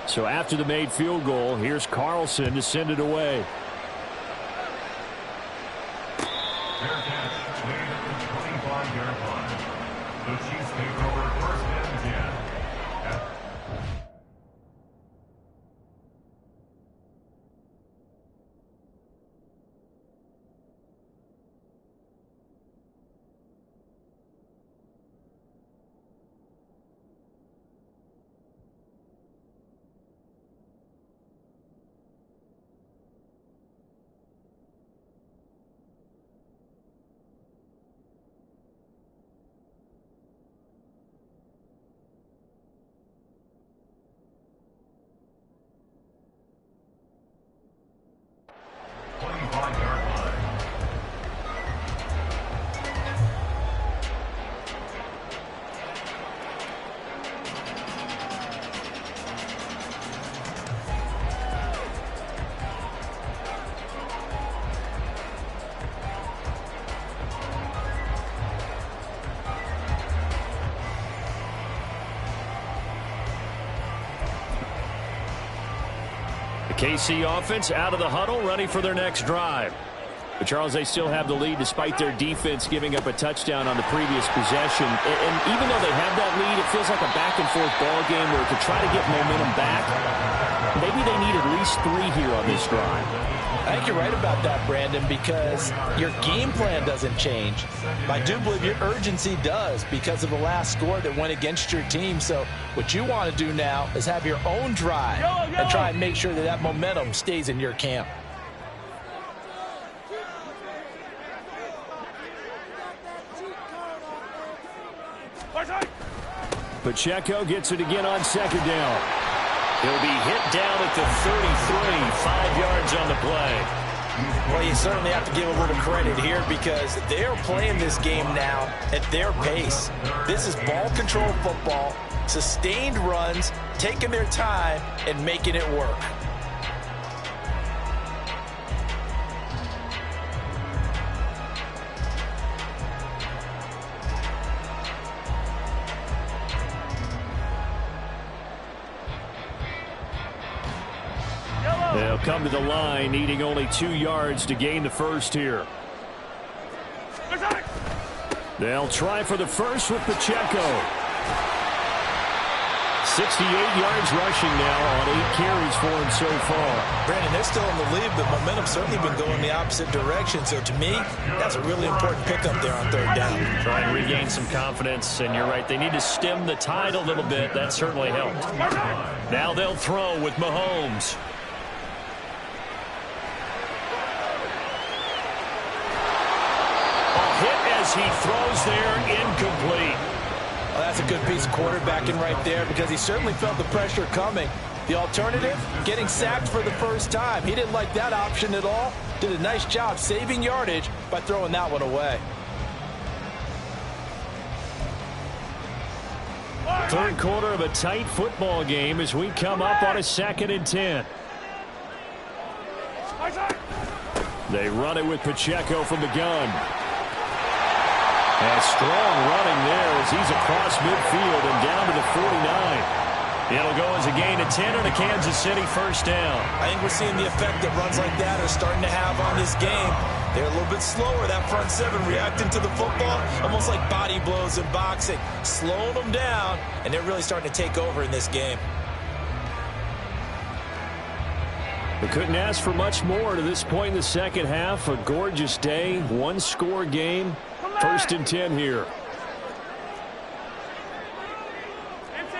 So after the made field goal, here's Carlson to send it away. Fair catch, made at the 25-yard line. The Chiefs take over first and 10. KC offense out of the huddle, ready for their next drive. But, Charles, they still have the lead despite their defense giving up a touchdown on the previous possession. And even though they have that lead, it feels like a back-and-forth ball game where to try to get momentum back, maybe they need at least 3 here on this drive. I think you're right about that, Brandon, because your game plan doesn't change. I do believe your urgency does because of the last score that went against your team. So what you want to do now is have your own drive and try and make sure that that momentum stays in your camp. Pacheco gets it again on second down. He'll be hit down at the 33, 5 yards on the play. Well, you certainly have to give a little credit here because they're playing this game now at their pace. This is ball control football, sustained runs, taking their time, and making it work. They'll come to the line, needing only 2 yards to gain the first here. They'll try for the first with Pacheco. 68 yards rushing now on 8 carries for him so far. Brandon, they're still in the lead, but momentum's certainly been going the opposite direction. So to me, that's a really important pickup there on third down. Try and regain some confidence, and you're right, they need to stem the tide a little bit. That certainly helped. Now they'll throw with Mahomes. He throws there, incomplete. Well, that's a good piece of quarterbacking right there because he certainly felt the pressure coming. The alternative, getting sacked for the first time. He didn't like that option at all. Did a nice job saving yardage by throwing that one away. Third quarter of a tight football game as we come up on a 2nd and 10. They run it with Pacheco from the gun. And strong running there as he's across midfield and down to the 49. It'll go as a gain of 10 and a Kansas City first down. I think we're seeing the effect that runs like that are starting to have on this game. They're a little bit slower, that front seven reacting to the football, almost like body blows in boxing, slowing them down, and they're really starting to take over in this game. We couldn't ask for much more to this point in the second half. A gorgeous day, 1-score game. 1st and 10 here.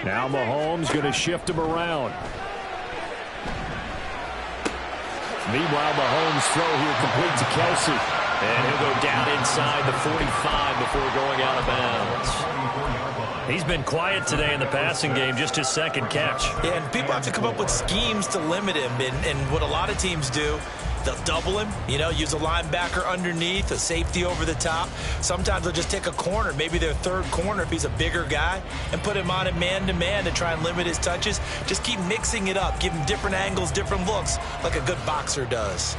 Now Mahomes going to shift him around. Meanwhile, Mahomes' throw here complete to Kelsey. And he'll go down inside the 45 before going out of bounds. He's been quiet today in the passing game, just his 2nd catch. Yeah, and people have to come up with schemes to limit him. And what a lot of teams do, they'll double him, use a linebacker underneath, a safety over the top. Sometimes they'll just take a corner, maybe their third corner if he's a bigger guy, and put him on a man-to-man to try and limit his touches. Just keep mixing it up, give him different angles, different looks, like a good boxer does.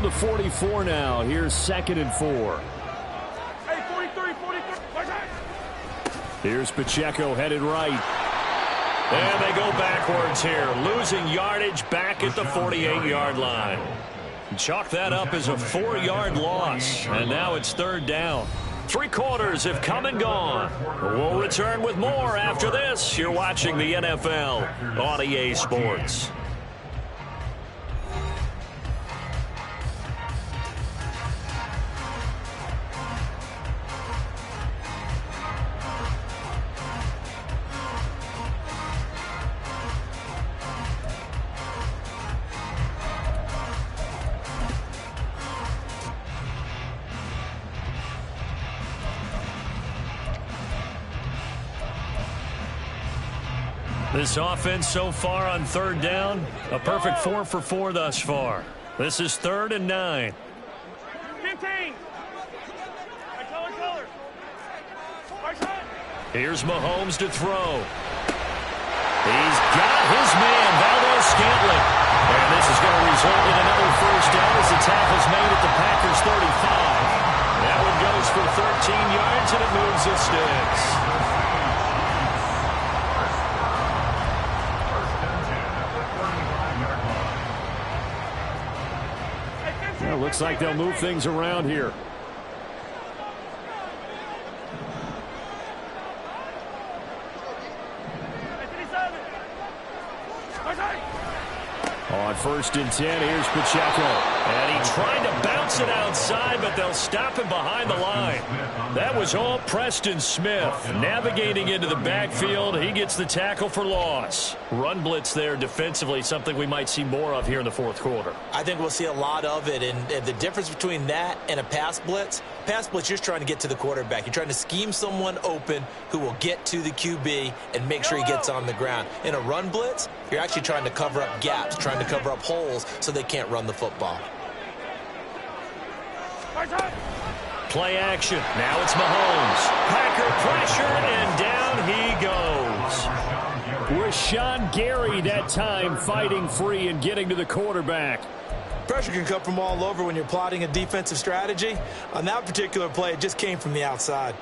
the 44 now. Here's 2nd and 4. Hey, 43. Here's Pacheco headed right. And they go backwards here, losing yardage back at the 48-yard line. Chalk that up as a 4-yard loss, and now it's 3rd down. 3 quarters have come and gone. We'll return with more after this. You're watching the NFL on EA Sports. This offense so far on 3rd down, a perfect 4 for 4 thus far. This is 3rd and 9. 15. Here's Mahomes to throw. He's got his man, Valdez-Scantling. And this is going to result in another 1st down as the tackle's made at the Packers' 35. That one goes for 13 yards, and it moves the sticks. Well, looks like they'll move things around here. On 1st and 10, here's Pacheco. And he tried to bounce it outside, but they'll stop him behind the line. That was all Preston Smith. Navigating into the backfield, he gets the tackle for loss. Run blitz there defensively, something we might see more of here in the 4th quarter. I think we'll see a lot of it, and the difference between that and a pass blitz, you're just trying to get to the quarterback. You're trying to scheme someone open who will get to the QB and make sure he gets on the ground. In a run blitz, you're actually trying to cover up gaps, trying to cover up holes so they can't run the football. Play action. Now it's Mahomes. Packer pressure, and down he goes. Rashawn Gary that time fighting free and getting to the quarterback. Pressure can come from all over when you're plotting a defensive strategy. On that particular play, it just came from the outside.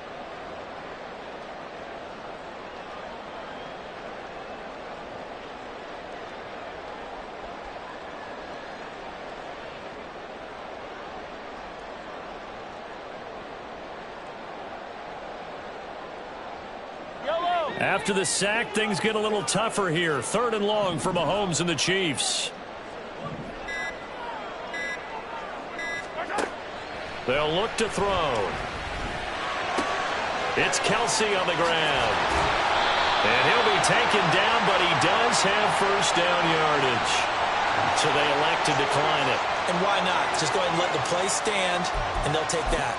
After the sack, things get a little tougher here. 3rd and long for Mahomes and the Chiefs. They'll look to throw. It's Kelsey on the ground. And he'll be taken down, but he does have 1st down yardage. So they elect to decline it. And why not? Just go ahead and let the play stand, and they'll take that.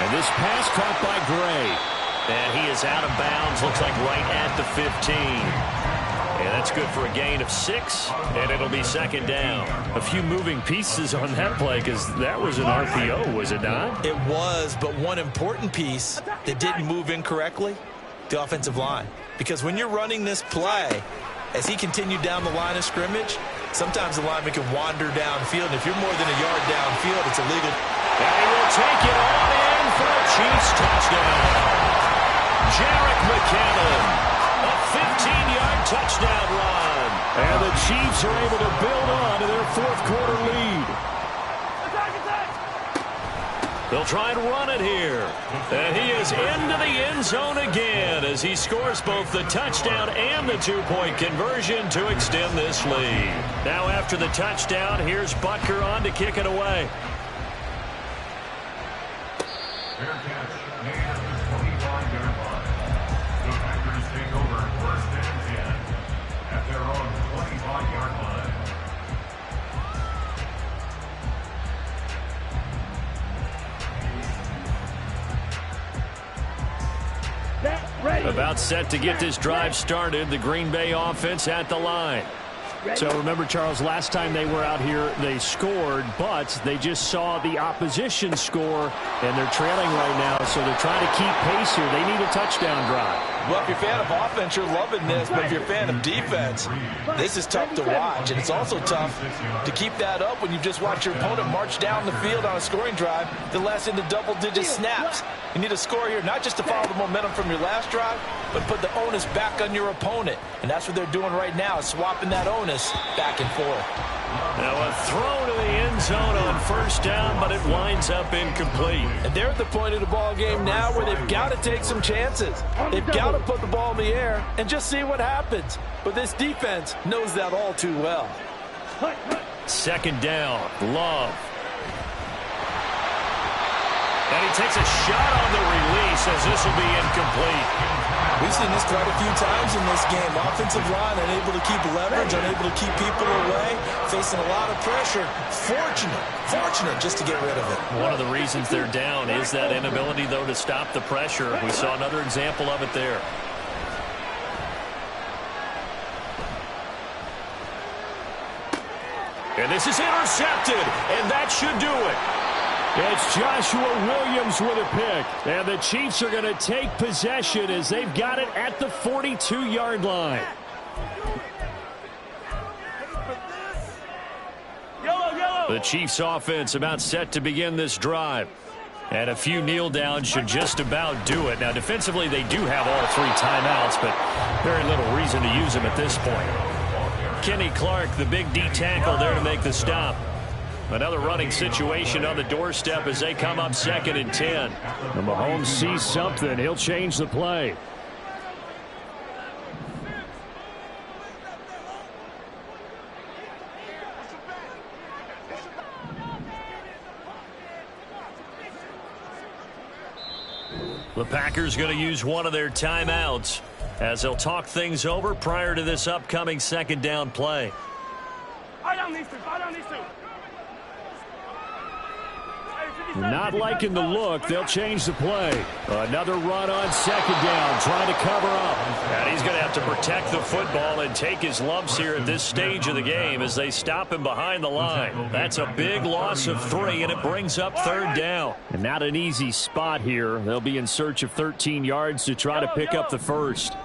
And this pass caught by Gray. And he is out of bounds, looks like right at the 15. And that's good for a gain of 6, and it'll be 2nd down. A few moving pieces on that play because that was an RPO, was it not? It was, but one important piece that didn't move incorrectly, the offensive line. Because when you're running this play, as he continued down the line of scrimmage, sometimes the lineman can wander downfield, and if you're more than a yard downfield, it's illegal. And he will take it on in for a Chiefs touchdown. Jarek McCannon, a 15-yard touchdown run. And the Chiefs are able to build on to their 4th quarter lead. They'll try and run it here. And he is into the end zone again as he scores both the touchdown and the 2-point conversion to extend this lead. Now after the touchdown, here's Butker on to kick it away. Fair catch made at the 25-yard line. The Packers take over 1st and 10 at their own 25-yard line. About set to get this drive started. The Green Bay offense at the line. So remember, Charles, last time they were out here, they scored, but they just saw the opposition score, and they're trailing right now, so they're trying to keep pace here. They need a touchdown drive. Well, if you're a fan of offense, you're loving this, but if you're a fan of defense, this is tough to watch, and it's also tough to keep that up when you just watch your opponent march down the field on a scoring drive that lasts into double-digit snaps. You need a score here, not just to follow the momentum from your last drive, but put the onus back on your opponent, and that's what they're doing right now, swapping that onus back and forth. Now a throw to the end zone on first down, but it winds up incomplete. And they're at the point of the ball game now where they've got to take some chances. They've got to put the ball in the air and just see what happens. But this defense knows that all too well. Second down, Love. And he takes a shot on the release as this will be incomplete. We've seen this quite a few times in this game. Offensive line unable to keep leverage, unable to keep people away, facing a lot of pressure. Fortunate just to get rid of it. One of the reasons they're down is that inability, though, to stop the pressure. We saw another example of it there. And this is intercepted, and that should do it. It's Joshua Williams with a pick. And the Chiefs are going to take possession as they've got it at the 42-yard line. The Chiefs offense about set to begin this drive. And a few kneel downs should just about do it. Now, defensively, they do have all three timeouts, but very little reason to use them at this point. Kenny Clark, the big D tackle, there to make the stop. Another running situation on the doorstep as they come up 2nd and 10. And Mahomes sees something. He'll change the play. The Packers going to use one of their timeouts as they'll talk things over prior to this upcoming second down play. Fire down these two. Not liking the look. They'll change the play. Another run on second down, trying to cover up. And he's going to have to protect the football and take his lumps here at this stage of the game as they stop him behind the line. That's a big loss of 3, and it brings up 3rd down. And not an easy spot here. They'll be in search of 13 yards to try to pick up the first.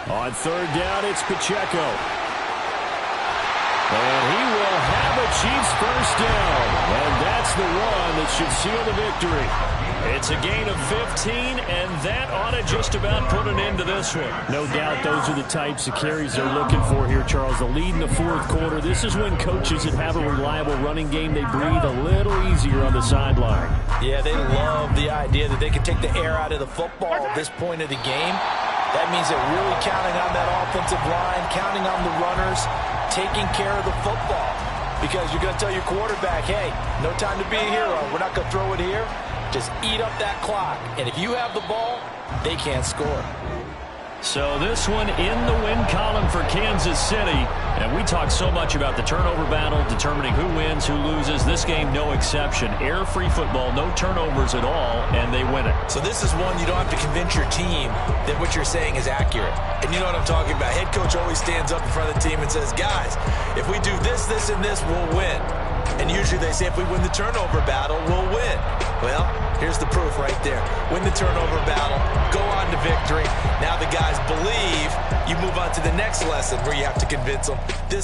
On 3rd down, it's Pacheco. And he will have a Chiefs first down. And that's the one that should seal the victory. It's a gain of 15, and that ought to just about put an end to this one. No doubt those are the types of carries they're looking for here, Charles. The lead in the 4th quarter. This is when coaches that have a reliable running game, they breathe a little easier on the sideline. Yeah, they love the idea that they can take the air out of the football at this point of the game. That means they're really counting on that offensive line, counting on the runners, taking care of the football. Because you're going to tell your quarterback, hey, no time to be a hero. We're not going to throw it here. Just eat up that clock. And if you have the ball, they can't score. So this one in the win column for Kansas City. And we talk so much about the turnover battle, determining who wins, who loses. This game, no exception. Air-free football, no turnovers at all, and they win it. So this is one you don't have to convince your team that what you're saying is accurate. And you know what I'm talking about. Head coach always stands up in front of the team and says, guys, if we do this, this, and this, we'll win. And usually they say if we win the turnover battle, we'll win. Well, here's the proof right there. Win the turnover battle, go on to victory. Now the guys believe. You move on to the next lesson where you have to convince them. This